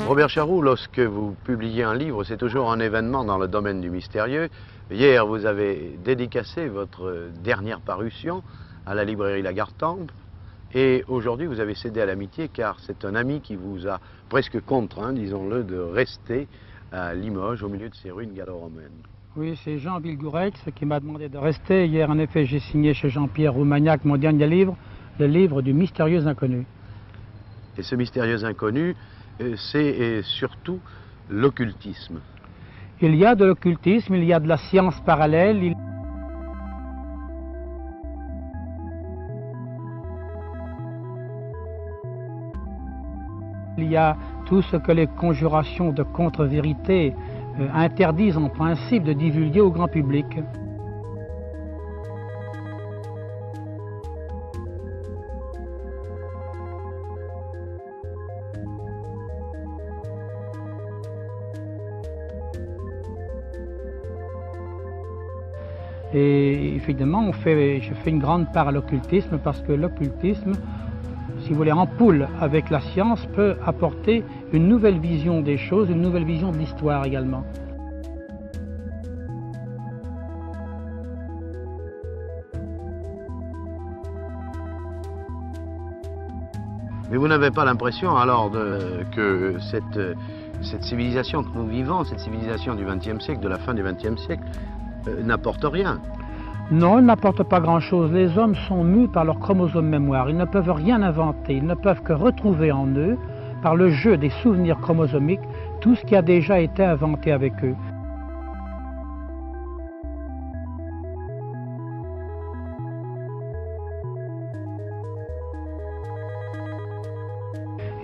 Robert Charroux, lorsque vous publiez un livre, c'est toujours un événement dans le domaine du mystérieux. Hier, vous avez dédicacé votre dernière parution à la librairie Lagartempe. Et aujourd'hui, vous avez cédé à l'amitié car c'est un ami qui vous a presque contraint, disons-le, de rester à Limoges au milieu de ces ruines gallo-romaines. Oui, c'est Jean Vilgourex qui m'a demandé de rester. Hier, en effet, j'ai signé chez Jean-Pierre Roumagnac mon dernier livre, le livre du mystérieux inconnu. Et ce mystérieux inconnu, c'est surtout l'occultisme. Il y a de l'occultisme, il y a de la science parallèle. Il y a tout ce que les conjurations de contre-vérité interdisent en principe de divulguer au grand public. Et évidemment, je fais une grande part à l'occultisme parce que l'occultisme, si vous voulez, en poule avec la science, peut apporter une nouvelle vision des choses, une nouvelle vision de l'histoire également. Mais vous n'avez pas l'impression alors que cette civilisation que nous vivons, cette civilisation du XXe siècle, de la fin du XXe siècle, n'apporte rien? Non, elle n'apporte pas grand-chose. Les hommes sont mus par leur chromosome mémoire. Ils ne peuvent rien inventer. Ils ne peuvent que retrouver en eux, par le jeu des souvenirs chromosomiques, tout ce qui a déjà été inventé avec eux.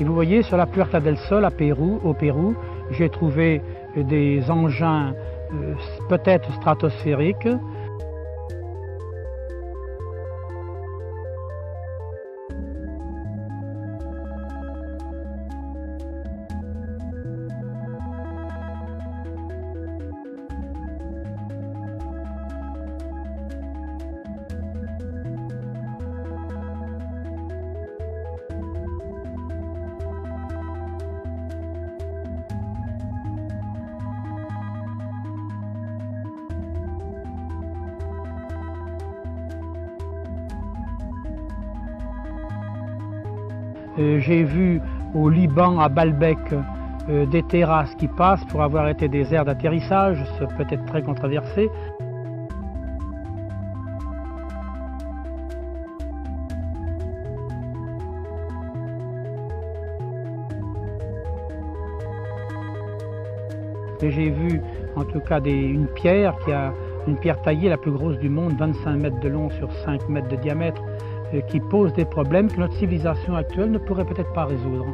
Et vous voyez, sur la Puerta del Sol, au Pérou, j'ai trouvé des engins peut-être stratosphériques. J'ai vu au Liban, à Baalbek, des terrasses qui passent pour avoir été des aires d'atterrissage, c'est peut-être très controversé. Et j'ai vu en tout cas une pierre taillée, la plus grosse du monde, 25 mètres de long sur 5 mètres de diamètre, qui pose des problèmes que notre civilisation actuelle ne pourrait peut-être pas résoudre.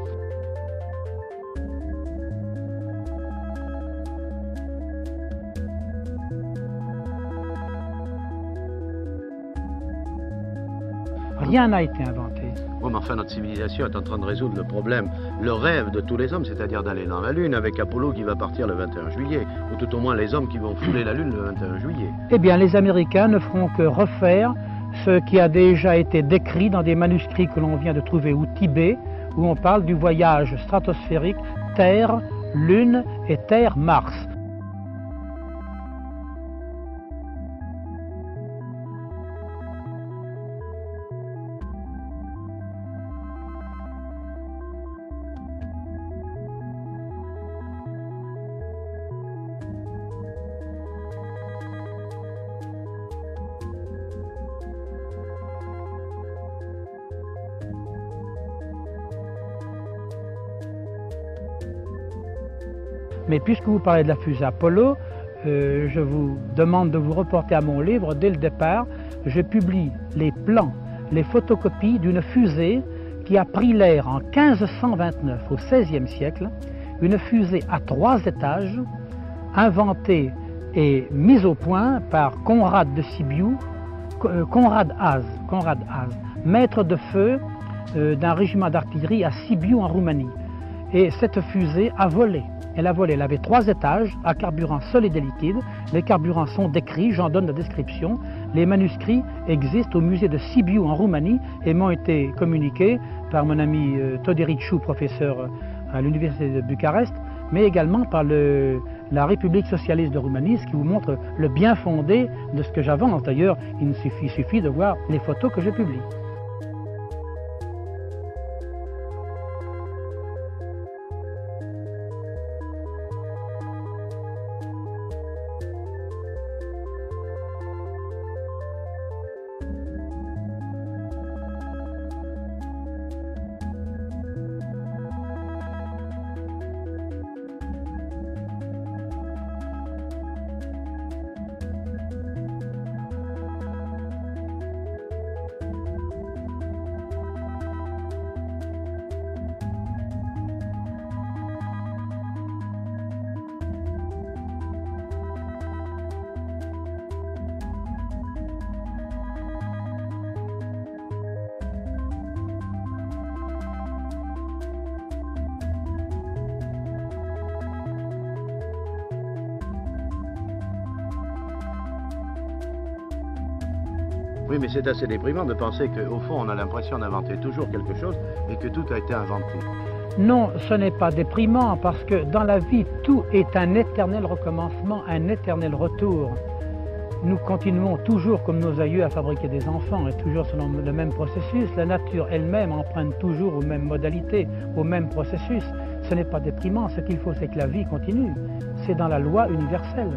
Rien n'a été inventé. Bon, mais enfin, notre civilisation est en train de résoudre le problème, le rêve de tous les hommes, c'est-à-dire d'aller dans la Lune, avec Apollo qui va partir le 21 juillet, ou tout au moins les hommes qui vont fouler la Lune le 21 juillet. Eh bien, les Américains ne feront que refaire ce qui a déjà été décrit dans des manuscrits que l'on vient de trouver au Tibet, où on parle du voyage stratosphérique Terre, Lune et Terre-Mars. Mais puisque vous parlez de la fusée Apollo, je vous demande de vous reporter à mon livre. Dès le départ, je publie les plans, les photocopies d'une fusée qui a pris l'air en 1529, au XVIe siècle, une fusée à 3 étages, inventée et mise au point par Conrad de Sibiu, Conrad Haas, maître de feu d'un régiment d'artillerie à Sibiu en Roumanie. Et cette fusée a volé. Elle a volé, elle avait 3 étages à carburant solide et liquide. Les carburants sont décrits, j'en donne la description. Les manuscrits existent au musée de Sibiu en Roumanie et m'ont été communiqués par mon ami Toderichou, professeur à l'Université de Bucarest, mais également par la République socialiste de Roumanie, ce qui vous montre le bien fondé de ce que j'avance. D'ailleurs, il suffit de voir les photos que je publie. Oui, mais c'est assez déprimant de penser qu'au fond, on a l'impression d'inventer toujours quelque chose et que tout a été inventé. Non, ce n'est pas déprimant parce que dans la vie, tout est un éternel recommencement, un éternel retour. Nous continuons toujours comme nos aïeux à fabriquer des enfants et toujours selon le même processus. La nature elle-même emprunte toujours aux mêmes modalités, au même processus. Ce n'est pas déprimant, ce qu'il faut c'est que la vie continue. C'est dans la loi universelle.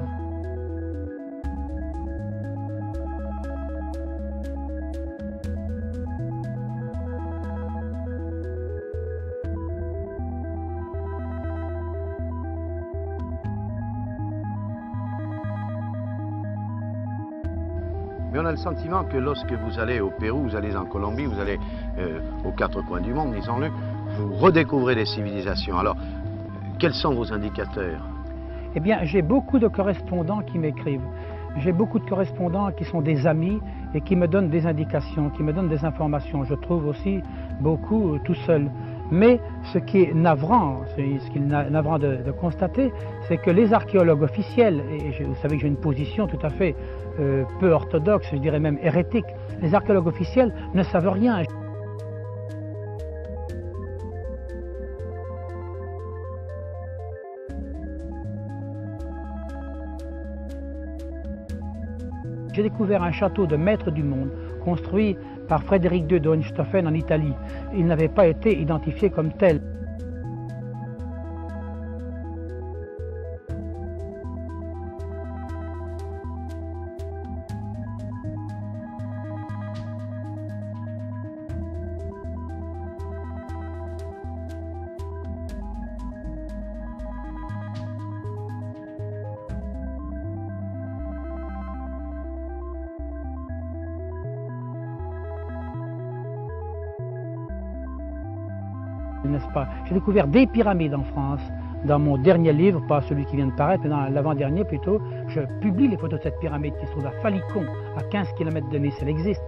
Mais on a le sentiment que lorsque vous allez au Pérou, vous allez en Colombie, vous allez aux quatre coins du monde, disons-le, vous redécouvrez des civilisations. Alors, quels sont vos indicateurs? Eh bien, j'ai beaucoup de correspondants qui m'écrivent. J'ai beaucoup de correspondants qui sont des amis et qui me donnent des indications, qui me donnent des informations. Je trouve aussi beaucoup tout seul. Mais ce qui est navrant, de constater, c'est que les archéologues officiels, et vous savez que j'ai une position tout à fait peu orthodoxe, je dirais même hérétique, les archéologues officiels ne savent rien. J'ai découvert un château de maître du monde, construit par Frédéric II de Hohenstaufen en Italie. Il n'avait pas été identifié comme tel. N'est-ce pas? J'ai découvert des pyramides en France. Dans mon dernier livre, pas celui qui vient de paraître, mais dans l'avant-dernier plutôt, je publie les photos de cette pyramide qui se trouve à Falicon, à 15 km de Nice. Elle existe.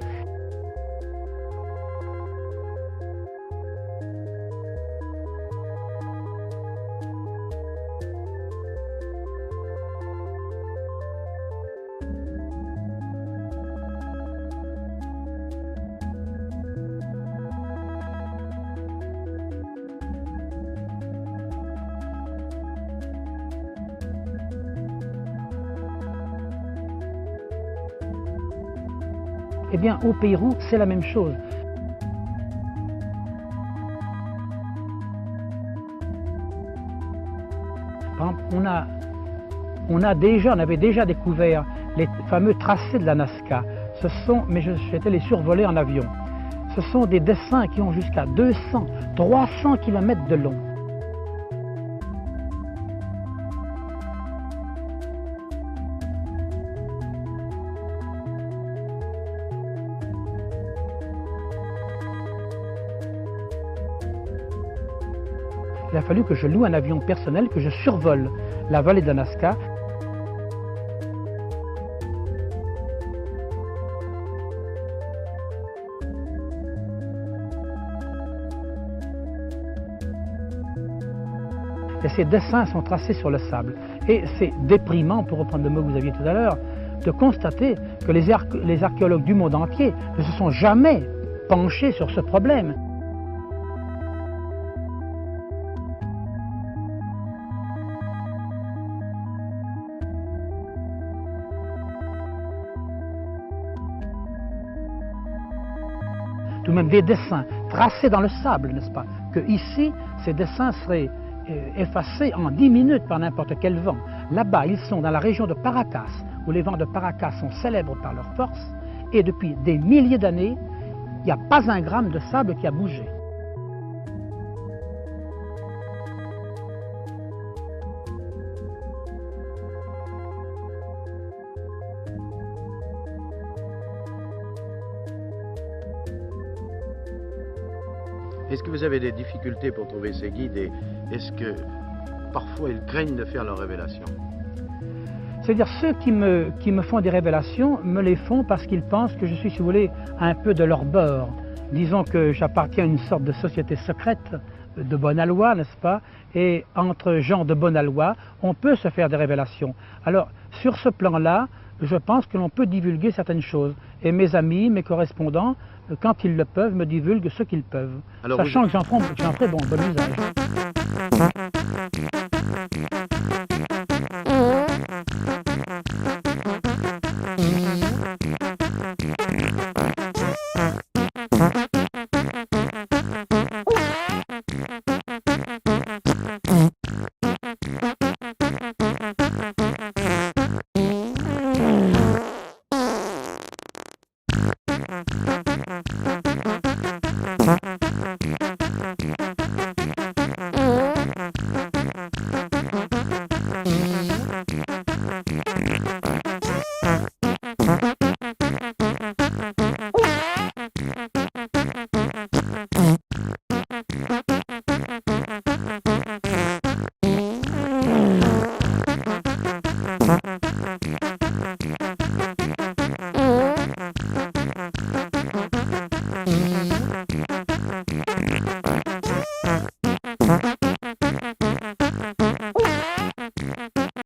Eh bien, au Pérou, c'est la même chose. Par exemple, on avait déjà découvert les fameux tracés de la Nazca. Mais j'étais les survoler en avion. Ce sont des dessins qui ont jusqu'à 200, 300 km de long. Il a fallu que je loue un avion personnel, que je survole la vallée de la Nazca. Et ces dessins sont tracés sur le sable. Et c'est déprimant, pour reprendre le mot que vous aviez tout à l'heure, de constater que les archéologues du monde entier ne se sont jamais penchés sur ce problème. tout de même des dessins tracés dans le sable, n'est-ce pas? Que ici, ces dessins seraient effacés en 10 minutes par n'importe quel vent. Là-bas, ils sont dans la région de Paracas, où les vents de Paracas sont célèbres par leur force, et depuis des milliers d'années, il n'y a pas un gramme de sable qui a bougé. Est-ce que vous avez des difficultés pour trouver ces guides et est-ce que parfois ils craignent de faire leurs révélations? C'est-à-dire ceux qui me font des révélations me les font parce qu'ils pensent que je suis, si vous voulez, un peu de leur bord. Disons que j'appartiens à une sorte de société secrète de bonne aloi, n'est-ce pas? Et entre gens de bonne aloi, on peut se faire des révélations. Alors, sur ce plan-là, je pense que l'on peut divulguer certaines choses. Et mes amis, mes correspondants, quand ils le peuvent, me divulguent ce qu'ils peuvent. Alors sachant que j'en ferai bon usage.